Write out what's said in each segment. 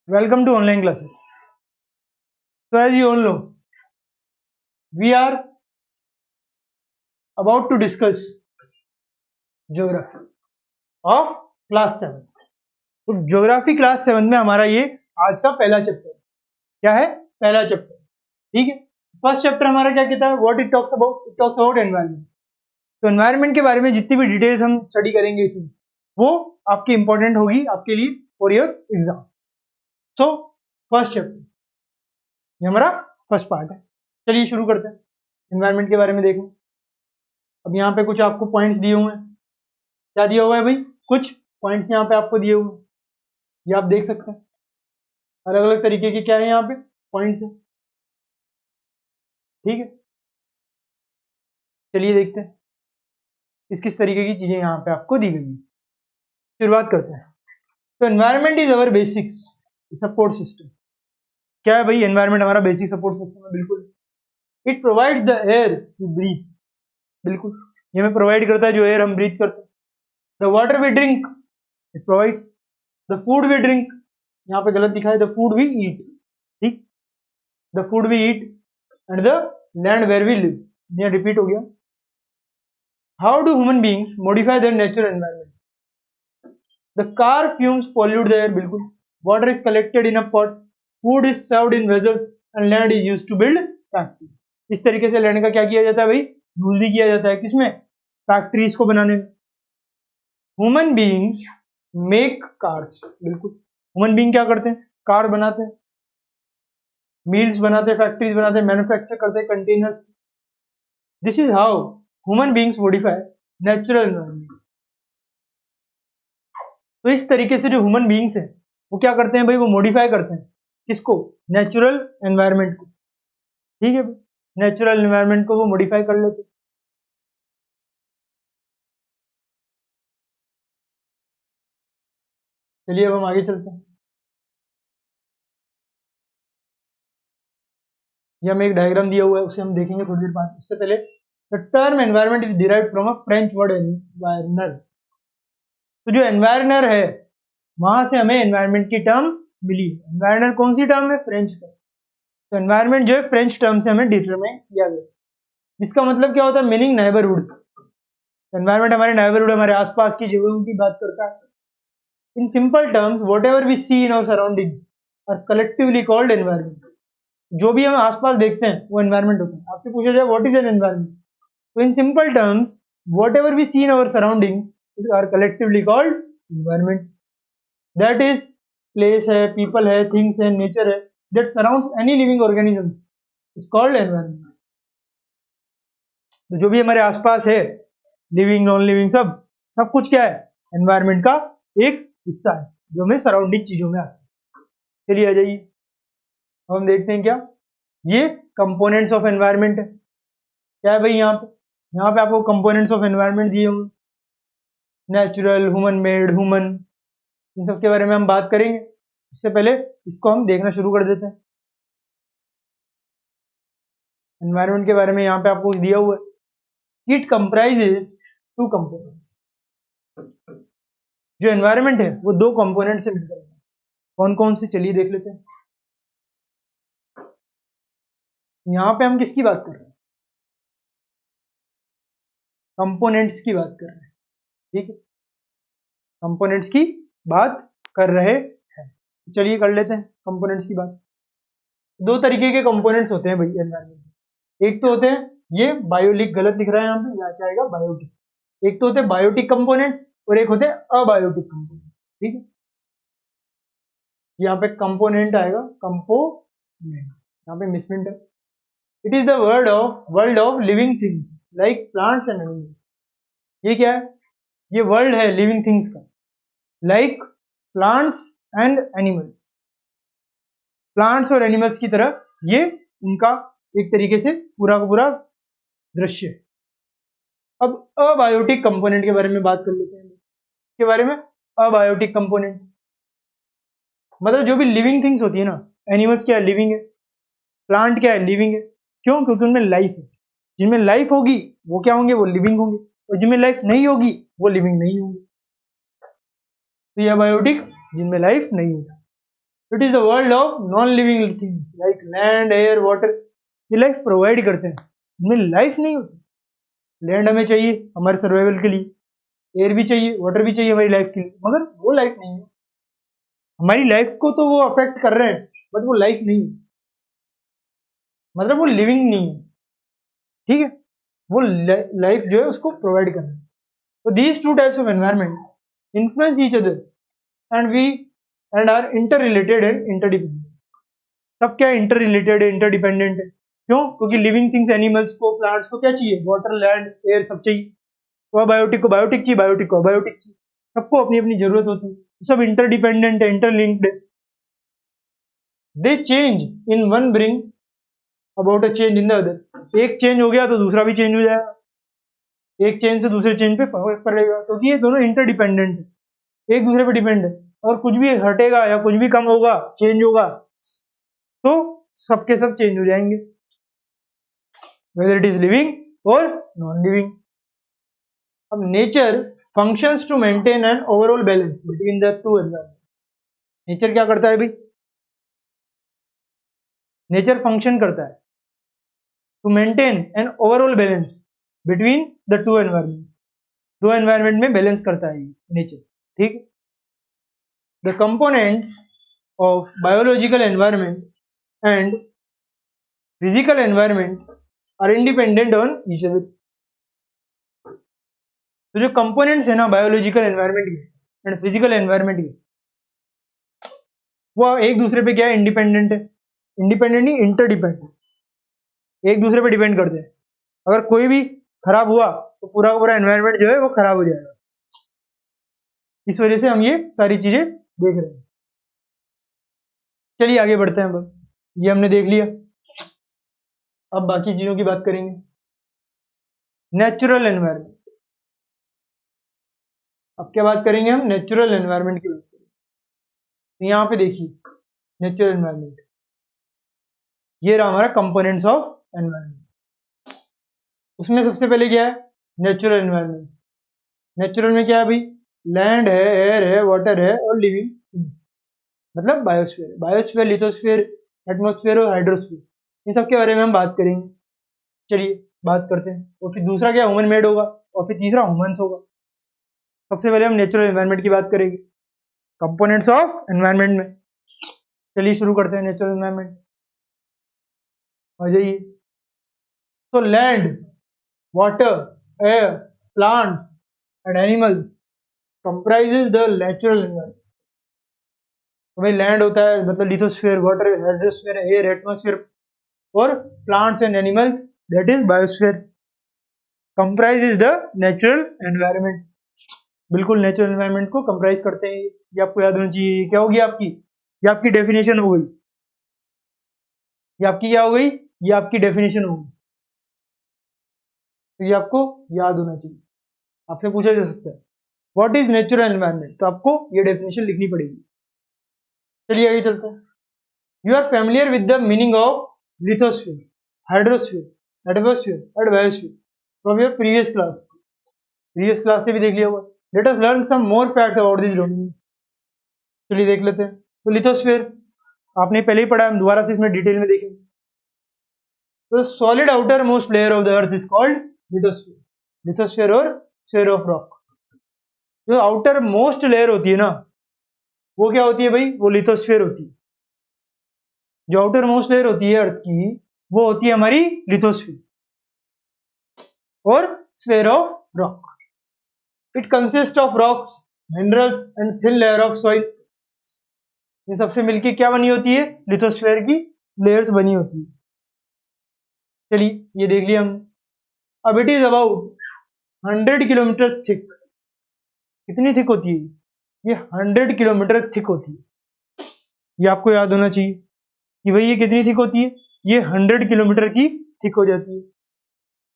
Welcome to online classes. So as you all know, we are about to discuss geography of class 7th. तो geography class 7 में हमारा ये आज का पहला चैप्टर क्या है? पहला चैप्टर, ठीक है। फर्स्ट चैप्टर हमारा क्या कहता है? What it talks about? It talks about environment. तो एनवायरनमेंट के बारे में जितनी भी डिटेल्स हम स्टडी करेंगे इसमें, वो आपकी इंपॉर्टेंट होगी आपके लिए for your exam. So first chapter, ये हमारा फर्स्ट पार्ट है। चलिए शुरू करते हैं एनवायरनमेंट के बारे में देखना। अब यहाँ पे कुछ आपको पॉइंट्स दिए हुए हैं। क्या दिया हुआ है भाई? कुछ पॉइंट्स यहाँ पे आपको दिए हुए हैं, ये आप देख सकते हैं। अलग अलग तरीके के क्या है यहाँ पे पॉइंट्स है, ठीक है। चलिए देखते हैं किस किस तरीके की चीजें यहाँ पे आपको दी गई है। शुरुआत करते हैं। तो environment is our basic support system. क्या है भाई? एनवायरनमेंट हमारा बेसिक सपोर्ट सिस्टम है, बिल्कुल। It provides the air we breathe, बिल्कुल ये हमें प्रोवाइड करता है जो एयर हम ब्रीथ करते हैं। The water we drink, it provides. The food we drink, यहाँ पे गलत लिखा है, द फूड वी ईट, ठीक। The food we eat and the land where we live, ये रिपीट हो गया। How do human beings modify their natural environment? The car fumes pollute the air, बिल्कुल। Water is collected in a pot, food is served in vessels and land is used to build factory. इस तरीके से land का क्या किया जाता है भाई? यूज भी किया जाता है, किसमें? फैक्ट्रीज को बनाने में। ह्यूमन बीइंग्स मेक कार्स, बिल्कुल। ह्यूमन बीइंग क्या करते हैं? कार बनाते हैं, मील्स बनाते हैं, फैक्ट्रीज बनाते हैं, मैन्युफैक्चर करते हैं containers. This is how human beings modify natural environment. तो इस तरीके से जो ह्यूमन बीइंग्स हैं वो क्या करते हैं भाई? वो मॉडिफाई करते हैं किसको? नेचुरल एनवायरनमेंट को, ठीक है। नेचुरल एनवायरनमेंट को वो मॉडिफाई कर लेते हैं। चलिए अब हम आगे चलते हैं। ये हमें एक डायग्राम दिया हुआ है, उसे हम देखेंगे थोड़ी देर बाद। उससे पहले the term environment is derived from a French word environner. तो जो एनवायरनर है वहां से हमें एनवायरनमेंट की टर्म मिली। एनवायरनर कौन सी टर्म है? French term. तो एनवायरनमेंट जो है फ्रेंच टर्म से हमें डिटरमाइन किया गया, जिसका मतलब क्या होता है? Meaning neighbourhood. एनवायरनमेंट हमारे नेबरहुड, हमारे आसपास की जगहों की बात करता है। In simple terms, whatever we see in our surroundings are collectively called environment. जो भी हम आसपास देखते हैं वो एनवायरनमेंट होता है। आपसे पूछा जाए व्हाट इज एन एनवायरनमेंट, तो in simple terms whatever we see in our surroundings are collectively called environment. That is place है, पीपल है, थिंग्स है, नेचर है that surrounds any living organism is called environment. तो जो भी हमारे आसपास है, लिविंग नॉन लिविंग, सब सब कुछ क्या है? एनवायरनमेंट का एक हिस्सा है जो हमें सराउंडिंग चीजों में आता है। चलिए आ जाइए, अब हम देखते हैं क्या ये कंपोनेंट्स ऑफ एनवायरनमेंट है। क्या है भाई? यहाँ पे आपको कंपोनेंट्स ऑफ एनवायरनमेंट दिए होंगे, नेचुरल, ह्यूमन मेड, ह्यूमन, इन सब के बारे में हम बात करेंगे। उससे पहले इसको हम देखना शुरू कर देते हैं। एनवायरनमेंट के बारे में यहाँ पे आपको दिया हुआ है, इट कंप्राइजेज टू कंपोनेंट्स। जो एनवायरनमेंट है वो दो कंपोनेंट से मिलकर है। कौन कौन से? चलिए देख लेते हैं। यहाँ पे हम किसकी बात कर रहे हैं? कंपोनेंट्स की बात कर रहे हैं, ठीक है। कंपोनेंट्स की बात कर रहे हैं। चलिए कर लेते हैं कंपोनेंट्स की बात। दो तरीके के कंपोनेंट्स होते हैं भाई एनवायरनमेंट में। एक तो होते हैं ये बायोटिक, गलत लिख रहा है यहाँ पे, यहाँ क्या आएगा? बायोटिक। एक तो होते हैं बायोटिक कंपोनेंट और एक होते हैं अबायोटिक कंपोनेंट, ठीक है। यहाँ पे कंपोनेंट आएगा, कंपोनेंट, यहाँ पे मिसप्रिंट है। It is the world of living things like plants and animals. ये क्या है? ये वर्ल्ड है लिविंग थिंग्स का, like plants and animals. Plants और एनिमल्स की तरह ये उनका एक तरीके से पूरा का पूरा दृश्य। अब अबायोटिक कंपोनेंट के बारे में बात कर लेते हैं। इसके बारे में अबायोटिक कंपोनेंट मतलब जो भी लिविंग थिंग्स होती है ना, एनिमल्स क्या है? लिविंग है। प्लांट क्या है? लिविंग है। क्यों? क्योंकि उनमें लाइफ है। जिनमें लाइफ होगी वो क्या होंगे? वो लिविंग होंगे। और जिनमें लाइफ नहीं होगी वो लिविंग नहीं होंगे। तो ये अबायोटिक, जिनमें लाइफ नहीं होगी। It is the world of non living things like land, air, water. ये लाइफ प्रोवाइड करते हैं, इनमें लाइफ नहीं होती। लैंड हमें चाहिए हमारे सर्वाइवल के लिए, एयर भी चाहिए, वाटर भी चाहिए हमारी लाइफ के लिए, मगर वो लाइफ नहीं है। हमारी लाइफ को तो वो अफेक्ट कर रहे हैं, बट वो लाइफ नहीं है, मतलब वो लिविंग नहीं है। ठीक है, वो लाइफ जो है उसको प्रोवाइड कर रहे हैं। तो these two types of environment influence each other and we and are interrelated and interdependent. सब क्या इंटर रिलेटेड है, इंटरडिपेंडेंट है। क्यों? क्योंकि लिविंग थिंग्स, एनिमल्स को, प्लांट्स को क्या चाहिए? वाटर, लैंड, एयर सब चाहिए। वो बायोटिक को बायोटिक चाहिए, बायोटिक को बायोटिक चाहिए। सबको अपनी अपनी जरूरत होती है, सब इंटरडिपेंडेंट है, इंटरलिंक्ड है। दे change in one bring about a change in the other. एक चेंज हो गया तो दूसरा भी चेंज हो जाएगा, एक चेंज से दूसरे चेंज पे फर्क पड़ेगा, क्योंकि ये दोनों इंटरडिपेंडेंट है, एक दूसरे पे डिपेंड है। और कुछ भी हटेगा या कुछ भी कम होगा, चेंज होगा, तो सबके सब चेंज हो जाएंगे, वेदर इट इज लिविंग और नॉन लिविंग। अब nature functions to maintain an overall balance between the two environment. Nature क्या करता है भाई? नेचर फंक्शन करता है to maintain an overall balance between the two environment. दो एनवायरमेंट में बैलेंस करता है नेचर। ठीक, the components of biological environment and physical environment are independent on each other. तो जो कंपोनेंट्स है ना बायोलॉजिकल एनवायरमेंट के एंड फिजिकल एनवायरमेंट के, वो एक दूसरे पे क्या है? इंडिपेंडेंट है। इंडिपेंडेंट नहीं, इंटरडिपेंडेंट, एक दूसरे पे डिपेंड करते हैं। अगर कोई भी खराब हुआ तो पूरा का पूरा एनवायरमेंट जो है वो खराब हो जाएगा। इस वजह से हम ये सारी चीजें देख रहे हैं। चलिए आगे बढ़ते हैं। अब ये हमने देख लिया, अब बाकी चीजों की बात करेंगे। Natural environment. अब क्या बात करेंगे हम? नेचुरल एनवायरमेंट की बात करेंगे। तो यहाँ पे देखिए नेचुरल एनवायरमेंट, ये रहा हमारा कंपोनेंट्स ऑफ एनवायरमेंट। उसमें सबसे पहले क्या है? Natural environment. नेचुरल में क्या है भाई? लैंड है, एयर है, वाटर है और लिविंग थिंग्स, मतलब बायोस्फीयर। बायोस्फीयर, लिथोस्फीयर, एटमोस्फीयर और हाइड्रोस्फीयर, इन सब के बारे में हम बात करेंगे। चलिए बात करते हैं। और फिर दूसरा क्या? ह्यूमन मेड होगा, और फिर तीसरा ह्यूमंस होगा। सबसे पहले हम नेचुरल एनवायरनमेंट की बात करेंगे, कंपोनेंट्स ऑफ एनवायरनमेंट में। चलिए शुरू करते हैं नेचुरल एनवायरनमेंट। आ जाइए। तो land, water, air, plants and animals comprises the natural environment. तो भाई लैंड होता है मतलब lithosphere, water, hydrosphere, air, atmosphere, और plants and animals that is biosphere, comprises the natural environment. बिल्कुल नेचुरल एनवायरनमेंट को कंप्राइज करते हैं। ये आपको याद होनी चाहिए। क्या होगी आपकी? ये आपकी डेफिनेशन हो गई। ये आपकी क्या हो गई? ये आपकी डेफिनेशन हो गई। तो ये आपको याद होना चाहिए, आपसे पूछा जा सकता है व्हाट इज नेचुरल एनवायरनमेंट, तो आपको ये डेफिनेशन लिखनी पड़ेगी। चलिए आगे चलते हैं। You are familiar with the meaning of lithosphere, hydrosphere, atmosphere and biosphere from your previous class. Previous class से भी देख लिया होगा। Let us learn some more facts about this domain. चलिए देख लेते हैं। तो लिथोस्फीयर आपने पहले ही पढ़ा है, हम दोबारा से इसमें डिटेल में देखेंगे। तो solid outer most layer of the earth is called lithosphere. Lithosphere और स्फीयर ऑफ रॉक। जो आउटर मोस्ट लेयर होती है ना, वो क्या होती है भाई? वो लिथोस्फीयर होती है। जो आउटर मोस्ट लेयर होती है अर्थ की, वो होती है हमारी लिथोस्फीयर और sphere of rock. It consist of rocks, minerals and thin layer of soil. इन सबसे मिलके क्या बनी होती है? लिथोस्फीयर की लेयर्स बनी होती है। चलिए ये देख लिया हम। अब it is about 100 kilometre thick. कितनी थिक होती है? ये 100 किलोमीटर थिक होती है। ये आपको याद होना चाहिए कि भाई ये कितनी थिक होती है? ये 100 किलोमीटर की थिक हो जाती है।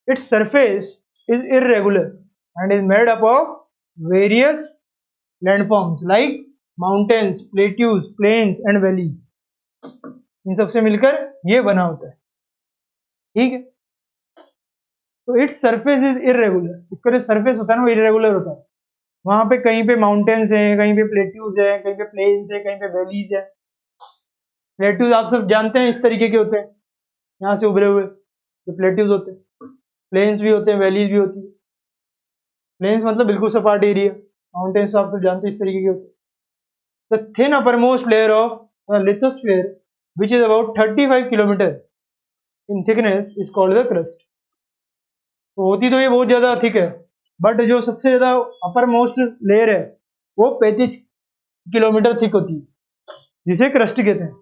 Its surface is irregular and is made up of various landforms like mountains, plateaus, plains and valleys. इन सबसे मिलकर ये बना होता है। ठीक है, तो इट्स सरफेस इज इररेगुलर। इसका जो सरफेस होता है ना वो इररेगुलर होता है। वहां पे कहीं पे माउंटेन्स हैं, कहीं पे प्लेट्यूज है, कहीं पे प्लेन्स है, कहीं पे वैलीज है। प्लेट्यूज आप सब जानते हैं इस तरीके के होते हैं, यहाँ से उभरे हुए जो प्लेट्यूज होते हैं। प्लेन्स भी होते हैं, वैलीज भी होती है। प्लेन्स मतलब बिल्कुल सपाट एरिया, माउंटेन्स आप सब जानते हैं इस तरीके के होते हैं। The thin uppermost layer of lithosphere which is about 35 kilometre in thickness is called the crust. तो होती तो ये बहुत ज्यादा थिक है, बट जो सबसे ज्यादा अपर मोस्ट लेयर है वो 35 किलोमीटर थिक होती है, जिसे क्रस्ट कहते हैं।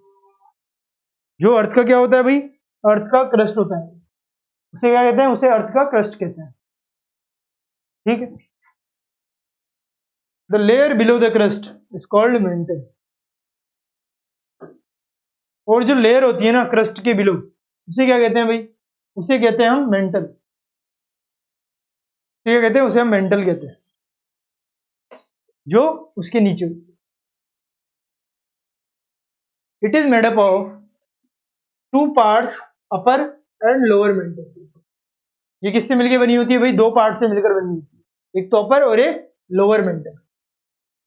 जो अर्थ का क्या होता है भाई, अर्थ का क्रस्ट होता है, उसे क्या कहते हैं, उसे अर्थ का क्रस्ट कहते हैं। ठीक है, the layer below the crust is called mental. और जो लेयर होती है ना क्रस्ट के बिलो, उसे क्या कहते हैं भाई, उसे कहते हैं हम मेंटल। क्या कहते हैं, उसे हम मेंटल कहते हैं, जो उसके नीचे। It is made up of 2 parts, upper and lower mental. ये किससे मिलकर बनी होती है भाई, 2 पार्ट से मिलकर बनी होती है, एक तो अपर और एक लोअर मेंटल।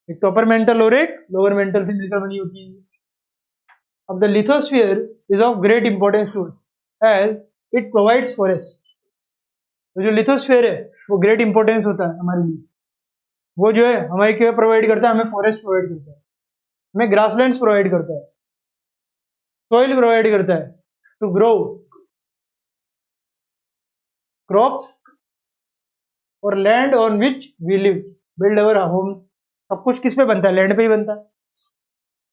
एक तो अपर मेंटल और एक लोअर मेंटल से मिलकर बनी होती है। अब the lithosphere is of great importance to us as it provides forest. तो जो लिथोस्फीयर है वो ग्रेट इंपॉर्टेंस होता है हमारे लिए। वो जो है हमारे क्या प्रोवाइड करता है, हमें फॉरेस्ट प्रोवाइड करता है, हमें ग्रासलैंड्स प्रोवाइड करता है, सॉइल प्रोवाइड करता है टू ग्रो क्रॉप्स और land on which we live build our homes. सब कुछ किस पे बनता है, लैंड पे ही बनता है।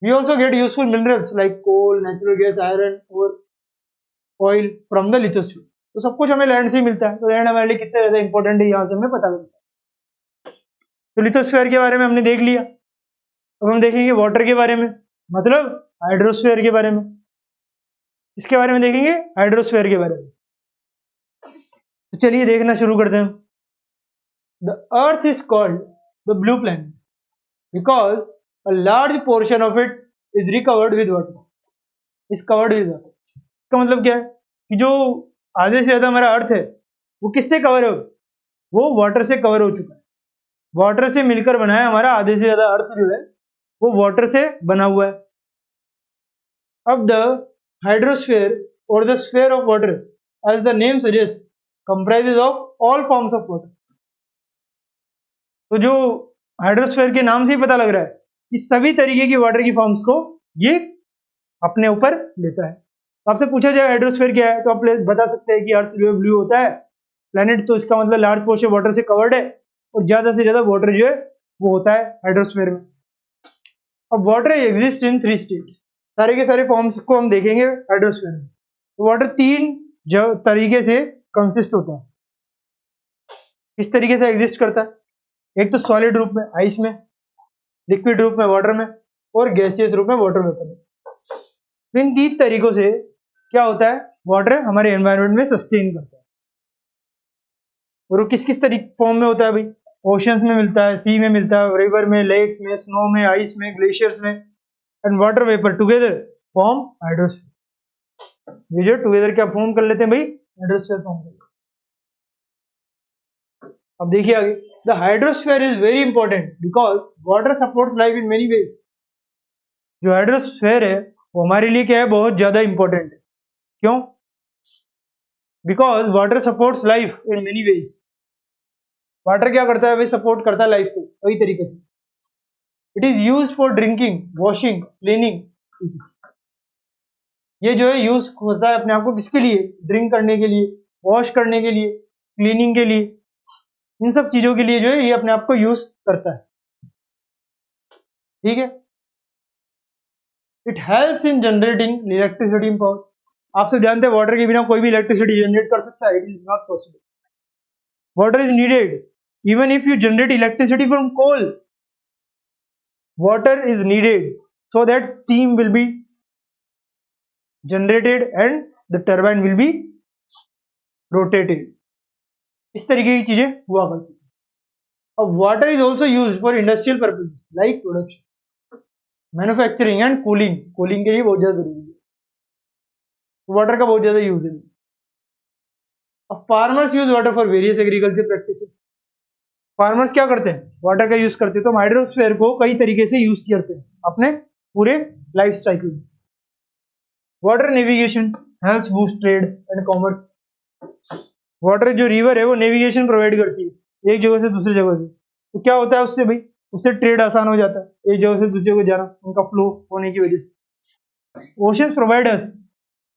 We also get useful minerals like coal, natural gas, iron और ऑयल फ्रॉम द लिथोस्फीयर। तो सब कुछ हमें लैंड से ही मिलता है, तो लैंड हमारे लिए कितना ज्यादा इंपॉर्टेंट है यहाँ से हमें पता लगता है। तो लिथोस्फीयर के बारे में हमने देख लिया। अब हम देखेंगे वाटर के बारे में, मतलब हाइड्रोस्फीयर के बारे में। इसके बारे में देखेंगे, हाइड्रोस्फीयर के बारे में। तो चलिए देखना शुरू करते हैं। The earth is called the blue planet because a large portion of it is recovered with water. Is covered with water. इसका मतलब क्या है कि जो आधे से ज्यादा हमारा अर्थ है वो किससे कवर है, वो वाटर से कवर हो चुका है। वाटर से मिलकर बना है हमारा आधे से ज्यादा अर्थ जो है वो वाटर से बना हुआ है। अब the hydrosphere or the sphere of water as the name suggest comprises of all forms of water. तो जो हाइड्रोस्फीयर के नाम से ही पता लग रहा है कि सभी तरीके की वाटर की फॉर्म्स को ये अपने ऊपर लेता है। तो आपसे पूछा जाए हाइड्रोस्फीयर क्या है, तो आप बता सकते हैं कि अर्थ जो है ब्लू होता है, प्लैनेट तो इसका मतलब लार्ज पोर्शन वाटर से कवर्ड है, और ज्यादा से ज्यादा वाटर जो है वो होता है हाइड्रोस्फीयर में। अब वाटर एग्जिस्ट इन 3 स्टेट। सारे के सारे फॉर्म्स को हम देखेंगे हाइड्रोस्फीयर में। तो वाटर 3 तरीके से कंसिस्ट होता है। किस तरीके से एग्जिस्ट करता है, एक तो सॉलिड रूप में आइस में, लिक्विड रूप में वाटर में, और गैसियस रूप में वाटर वेपर में। तो इन 3 तरीकों से क्या होता है, वाटर हमारे एनवायरनमेंट में सस्टेन करता है। और वो किस किस तरीके फॉर्म में होता है भाई, ओशंस में मिलता है, सी में मिलता है, रिवर में, लेक्स में, स्नो में, आइस में, ग्लेशियर्स में, and water vapour together form hydrosphere. ये जो टुगेदर क्या फॉर्म कर लेते हैं भाई, हाइड्रोस्फीयर फॉर्म कर लेते हैं। अब देखिए आगे, the hydrosphere is very important because water supports life in many ways. जो हाइड्रोस्फीयर है वो हमारे लिए क्या है, बहुत ज्यादा इंपॉर्टेंट है। क्यों, because water supports life in many ways. Water क्या करता है भाई, सपोर्ट करता है लाइफ को कई तरीके से। It is use for drinking, washing, cleaning. ये जो है यूज होता है अपने आप को किसके लिए, ड्रिंक करने के लिए, वॉश करने के लिए, क्लीनिंग के लिए, इन सब चीजों के लिए जो है ये अपने आप को यूज करता है। ठीक है, it helps in generating electricity in power. आप सब जानते हैं वाटर के बिना कोई भी इलेक्ट्रिसिटी जनरेट कर सकता है, it is not possible. Water is needed even if you generate electricity from coal. Water is needed so that steam will be generated and the turbine will be rotated. इस तरीके की चीजें हुआ करती है। अब water is also use for industrial purpose like production, manufacturing and cooling. Cooling के लिए बहुत ज्यादा जरूरी है, वाटर का बहुत ज्यादा यूज है। अब farmers use water for various agriculture practices. Farmers क्या करते हैं, वाटर का यूज करते हैं। तो हाइड्रोस्फीयर को कई तरीके से यूज करते हैं अपने पूरे लाइफ साइकिल में। Water navigation helps boost trade and commerce. Water जो रिवर है वो नेविगेशन प्रोवाइड करती है एक जगह से दूसरी जगह से, तो क्या होता है उससे भाई, उससे ट्रेड आसान हो जाता है एक जगह से दूसरी जगह जाना, उनका फ्लो होने की वजह से। Oceans provide us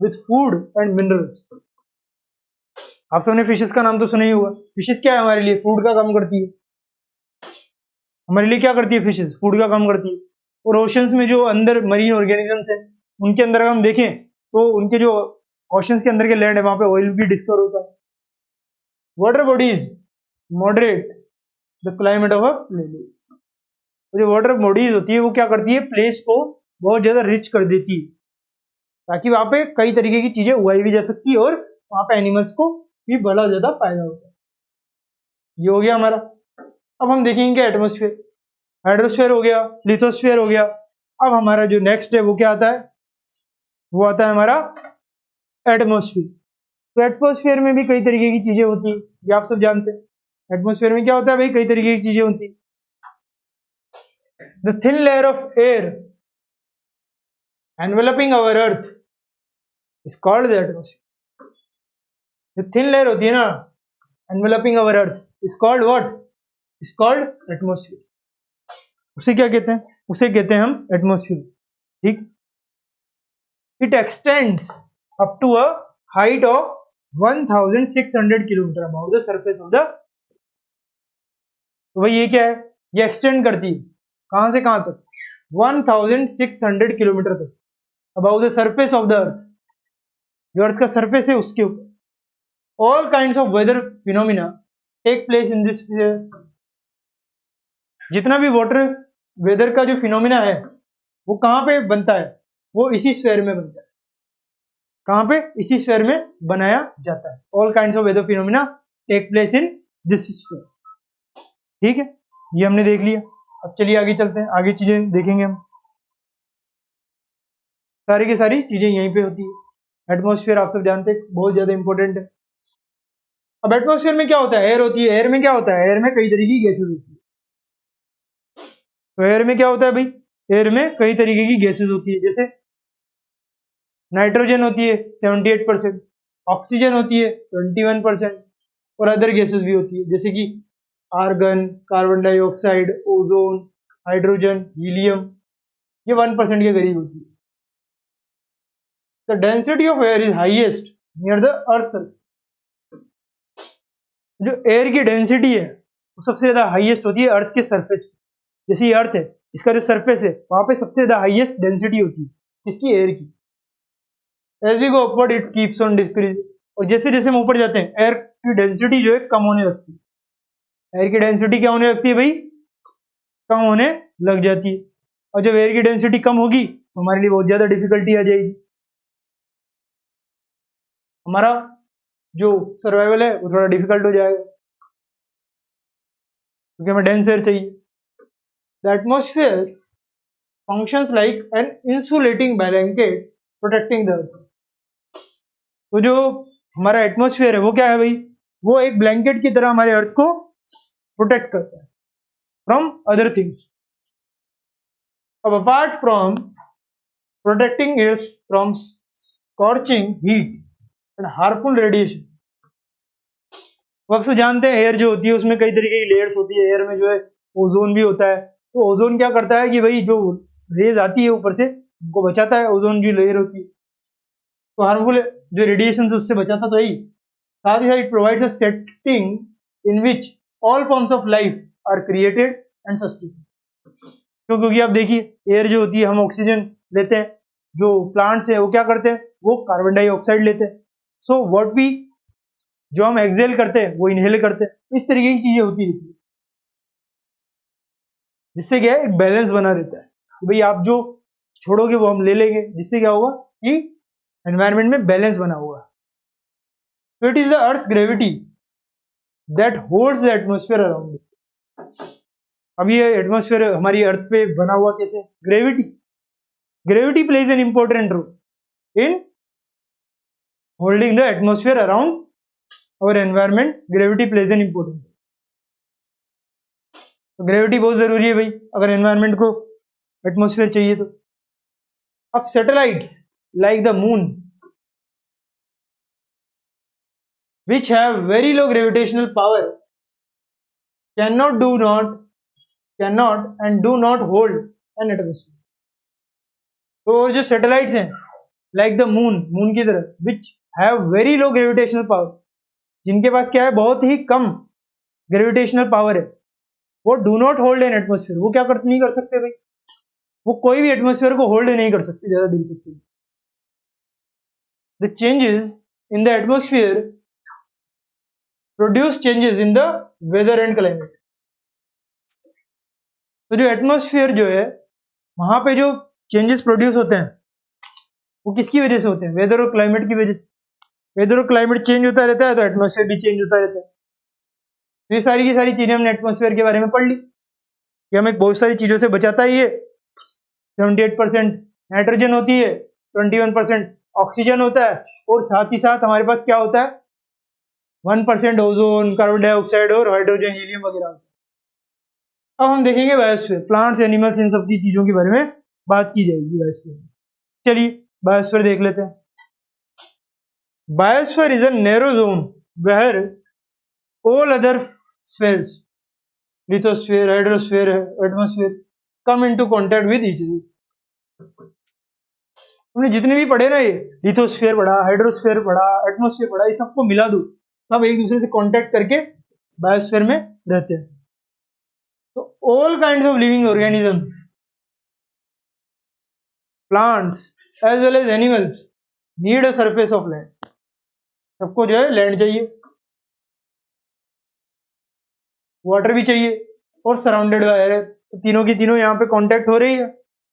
with food and minerals. आप सबने फिशेस का नाम तो सुना ही होगा। फिशेस क्या है हमारे लिए, फूड का काम करती है। हमारे लिए क्या करती है फिशेस, फूड का काम करती है। और ओशंस में जो अंदर मरीन ऑर्गेनिजम्स हैं उनके अंदर हम देखें तो उनके जो ओशंस के अंदर के लैंड है वहां पे ऑयल भी डिस्कवर होता है। Water bodies moderate the climate of a place. जो वाटर बॉडीज होती है वो क्या करती है, प्लेस को बहुत ज्यादा रिच कर देती है, ताकि वहां पे कई तरीके की चीजें उगाई भी जा सकती है और वहां पे एनिमल्स को भी बड़ा ज्यादा फायदा होता है। ये हो गया हमारा। अब हम देखेंगे एटमोस्फेयर, हाइड्रोस्फेयर हो गया, लिथोस्फेयर हो गया। अब हमारा जो नेक्स्ट है वो क्या आता है, वो आता है हमारा एटमोस्फियर। तो एटमोस्फेयर में भी कई तरीके की चीजें होती है, ये आप सब जानते हैं। एटमोस्फेयर में क्या होता है भाई, कई तरीके की चीजें होती है। The thin layer of air enveloping our earth is called the atmosphere. जो थिन लेयर होती है ना enveloping our earth is called what, is called atmosphere. उसे क्या कहते हैं, उसे कहते हैं हम एटमोस्फेयर। ठीक, it extends up to a height of 1600 kilometre about the surface of the. तो भाई ये क्या है, ये एक्सटेंड करती है कहां से कहां तक, 1600 किलोमीटर तक about the surface of the earth. जो अर्थ का सरफेस है उसके ऊपर। All kinds of weather phenomena take place in this. जितना भी वाटर वेदर का जो फिनोमिना है वो कहां पे बनता है, वो इसी स्फीयर में बनता है। कहां पे, इसी स्फीयर में बनाया जाता है। All kinds of weather phenomena take place in this sphere. ठीक है, ये हमने देख लिया। अब चलिए आगे चलते हैं, आगे चीजें देखेंगे हम। सारी की सारी चीजें यहीं पे होती है। एटमॉस्फेयर आप सब जानते हैं बहुत ज्यादा इंपॉर्टेंट है। अब एटमॉस्फेयर में क्या होता है, एयर होती है। एयर में क्या होता है, एयर में कई तरीके की गैसेज होती है। तो एयर में क्या होता है भाई, एयर में कई तरीके की गैसेज होती है। जैसे नाइट्रोजन होती है 78%, ऑक्सीजन होती है 21%, और अदर गैसेज भी होती है जैसे कि argon, carbon dioxide, ozone, hydrogen, helium, ये 1% के करीब होती है। The density of air is highest near the earth. जो एयर की डेंसिटी है वो सबसे ज्यादा हाईएस्ट होती है अर्थ के सरफेस पे। जैसे ये अर्थ है, इसका जो सरफेस है वहां पे सबसे ज्यादा हाईएस्ट डेंसिटी होती है इसकी, एयर की। As we go upward it keeps on decreasing. और जैसे जैसे हम ऊपर जाते हैं एयर की डेंसिटी जो है कम होने लगती है। एयर की डेंसिटी क्या होने लगती है भाई, कम होने लग जाती है। और जब एयर की डेंसिटी कम होगी तो हमारे लिए बहुत ज्यादा डिफिकल्टी आ जाएगी। हमारा जो सर्वाइवल है वो थोड़ा डिफिकल्ट हो जाएगा, क्योंकि हमें डेंस एयर चाहिए। The atmosphere functions like an insulating blanket protecting the earth. तो जो हमारा एटमोस्फेयर है वो क्या है भाई, वो एक ब्लैंकेट की तरह हमारे अर्थ को प्रोटेक्ट करता है फ्रॉम अदर थिंग्स। अब apart from protecting it from scorching heat and harmful radiation. वो अक्सर जानते हैं एयर जो होती है उसमें कई तरीके की लेयर्स होती है। एयर में जो है ओजोन भी होता है। तो ओजोन क्या करता है कि भाई जो रेज आती है ऊपर से उनको बचाता है, ओजोन जो लेयर होती है। तो हार्मफुल जो रेडिएशन से उससे बचाता तो ही, साथ ही साथ it provides a setting in which all forms of life are created and sustain. क्योंकि आप देखिए एयर जो होती है हम ऑक्सीजन लेते हैं, जो प्लांट्स है वो क्या करते हैं, वो कार्बन डाइऑक्साइड लेते हैं। सो व्हाट वी, जो हम एक्सेल करते हैं वो इनहेल करते हैं। इस तरीके की चीजें होती रहती है, जिससे क्या है एक बैलेंस बना रहता है कि भाई आप जो छोड़ोगे वो हम ले लेंगे, जिससे क्या होगा कि एनवायरमेंट में बैलेंस बना हुआ। तो it is the earth gravity that holds the atmosphere around. अब ये एटमोस्फेयर हमारी अर्थ पे बना हुआ कैसे, gravity. Gravity plays an important role in holding the atmosphere around our environment. Gravity plays an important. तो ग्रेविटी बहुत जरूरी है भाई अगर एनवायरमेंट को एटमोस्फेयर चाहिए तो। अब satellites like the moon, which have very low gravitational power, cannot and do not hold an atmosphere. तो जो सैटेलाइट्स हैं लाइक द मून की तरह, which have very low gravitational power, जिनके पास क्या है, बहुत ही कम ग्रेविटेशनल पावर है, वो do not hold N atmosphere, वो क्या नहीं कर सकते भाई, वो कोई भी एटमोस्फेयर को होल्ड नहीं कर सकते ज्यादा दिन तक। The changes in the atmosphere produce changes in the weather and climate. तो जो एटमोस्फेयर जो है वहां पे जो चेंजेस प्रोड्यूस होते हैं वो किसकी वजह से होते हैं, वेदर और क्लाइमेट की वजह से। वेदर और क्लाइमेट चेंज होता रहता है तो एटमोस्फेयर भी चेंज होता रहता है। तो ये सारी की सारी चीजें हमने एटमोस्फेयर के बारे में पढ़ ली कि हमें बहुत सारी चीजों से बचाता ही है। 78% नाइट्रोजन होती है, 21% ऑक्सीजन होता है, और साथ ही साथ हमारे पास क्या होता है, 1% ओजोन, कार्बन डाइऑक्साइड और हाइड्रोजन, हीलियम वगैरह होता है। अब हम देखेंगे बायोस्फीयर, प्लांट्स, एनिमल्स, इन सब की चीजों के बारे में बात की जाएगी बायोस्फीयर में। चलिए बायोस्फीयर देख लेते हैं। Biosphere is a narrow zone where all other spheres, lithosphere, hydrosphere, atmosphere, come into contact with each other. हमने जितने भी पढ़े ना, ये लिथोस्फीयर पढ़ा, हाइड्रोस्फीयर पढ़ा, एटमोस्फीयर पढ़ा, ये सबको मिला दो, सब एक दूसरे से कांटेक्ट करके बायोस्फीयर में रहते हैं। तो all kinds of living organisms, plants as well as animals need a surface of land. सबको जो है लैंड चाहिए, वाटर भी चाहिए, और सराउंडेड बाय एयर। तो तीनों की तीनों यहाँ पे कांटेक्ट हो रही है।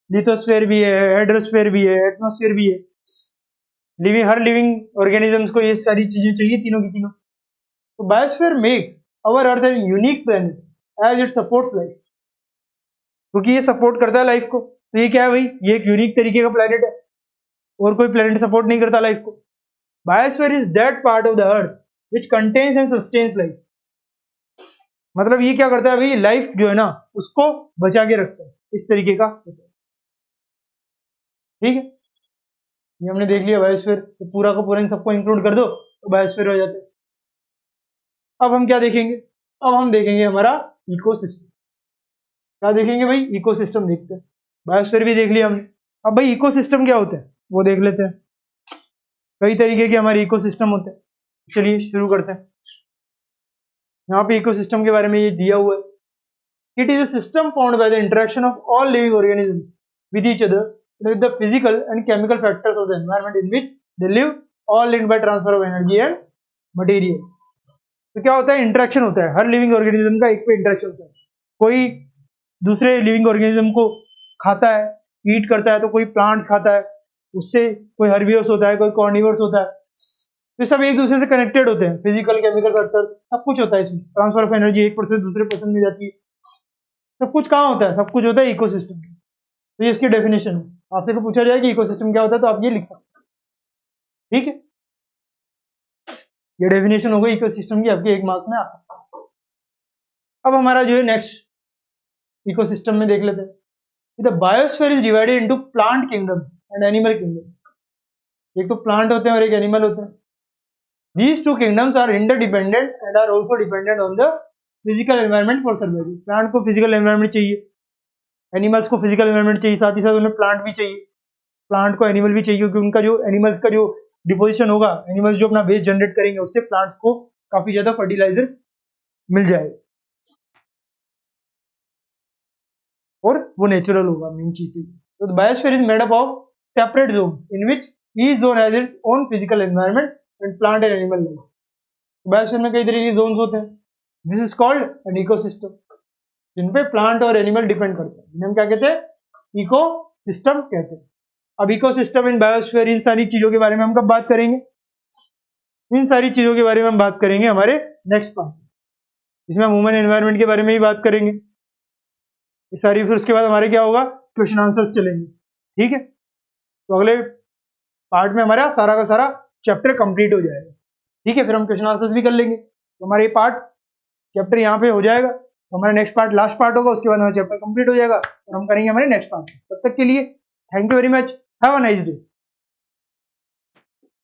लिथोस्फीयर भी है, हाइड्रोस्फीयर भी है, एटमोस्फीयर भी है। हर लिविंग ऑर्गेनिजम्स को ये सारी चीजें चाहिए, तीनों की तीनों। तो biosphere makes our earth an unique planet as it supports life, क्योंकि ये सपोर्ट करता है लाइफ को। तो ये क्या है भाई, ये एक यूनिक तरीके का प्लेनेट है, और कोई प्लेनेट सपोर्ट नहीं करता लाइफ को। Biosphere is that part of the earth which contains and sustains life. मतलब ये क्या करता है भाई, लाइफ जो है ना उसको बचा के रखता है, इस तरीके का होता है। ठीक है, ये हमने देख लिया बायोस्फीयर। तो पूरा का पूरा इन सबको इंक्लूड कर दो तो बायोस्फीयर हो जाता है। अब हम क्या देखेंगे, अब हम देखेंगे हमारा इकोसिस्टम। क्या देखेंगे भाई, इकोसिस्टम देखते हैं। बायोस्फीयर भी देख लिया हमने, अब भाई इकोसिस्टम क्या होता है वो देख लेते हैं। कई तरीके के हमारे इकोसिस्टम होते हैं, चलिए शुरू करते हैं। यहाँ पे इकोसिस्टम के बारे में ये दिया हुआ है। It is a system found by the interaction of all living organisms with each other with the physical and chemical factors of the environment in which they live, all linked by transfer of energy and material। तो क्या होता है, interaction होता है, हर living organism का एक पे interaction होता है। कोई दूसरे लिविंग ऑर्गेनिज्म को खाता है, ईट करता है, तो कोई प्लांट्स खाता है उससे, कोई हर्बिवर्स होता है, कोई कॉर्निवर्स होता है। तो सब एक दूसरे से कनेक्टेड होते हैं, फिजिकल, केमिकल फैक्टर सब कुछ होता है इसमें। ट्रांसफर ऑफ एनर्जी एक पर्सन दूसरे पर्सन में जाती है, सब कुछ कहाँ होता है, सब कुछ होता है इकोसिस्टम। तो ये इसकी डेफिनेशन है। आपसे को पूछा जाए कि इकोसिस्टम क्या होता है तो आप ये लिख सकते हैं। ठीक है, ये डेफिनेशन हो गई इकोसिस्टम की, आपके 1 मार्क में आ सकता है। अब हमारा जो है नेक्स्ट इकोसिस्टम में देख लेते हैं। The biosphere is divided into plant kingdom and animal kingdom. एक तो प्लांट होते हैं और एक एनिमल होते हैं। These two kingdoms are interdependent and are also dependent on the physical environment for survival. Plant को फिजिकल एनवायरमेंट चाहिए, एनिमल्स को फिजिकल एनवायरमेंट चाहिए, साथ ही साथ उन्हें प्लांट भी चाहिए, प्लांट को एनिमल भी चाहिए, क्योंकि उनका जो एनिमल्स का जो डिपोजिशन होगा, एनिमल्स जो अपना वेस्ट जनरेट करेंगे उससे प्लांट्स को काफी ज्यादा फर्टिलाइजर मिल जाएगा और वो नेचुरल होगा, मेन चीज। तो biosphere is made up of separate zones in which each zone has its own physical environment and plant and animal life. Biosphere में कई तरीके के जोन्स होते हैं। This is called an ecosystem, जिन पे प्लांट और एनिमल डिपेंड करते हैं, हम क्या कहते हैं, इको सिस्टम कहते हैं। अब इकोसिस्टम इन बायोस्फीयर, इन सारी चीजों के बारे में हम कब बात करेंगे, इन सारी चीजों के बारे में हम बात करेंगे हमारे नेक्स्ट पार्ट, इसमें हम ह्यूमन एनवायरनमेंट के बारे में भी बात करेंगे ये सारी। फिर उसके बाद हमारे क्या होगा, क्वेश्चन आंसर्स चलेंगे। ठीक है, तो अगले पार्ट में हमारा सारा का सारा चैप्टर कंप्लीट हो जाएगा। ठीक है, फिर हम क्वेश्चन आंसर्स भी कर लेंगे। तो हमारा ये पार्ट चैप्टर यहाँ पे हो जाएगा। तो हमारा नेक्स्ट पार्ट लास्ट पार्ट होगा, उसके बाद हमारा चैप्टर कंप्लीट हो जाएगा और हम करेंगे हमारे नेक्स्ट पार्ट। तब तक के लिए thank you very much, have a nice day.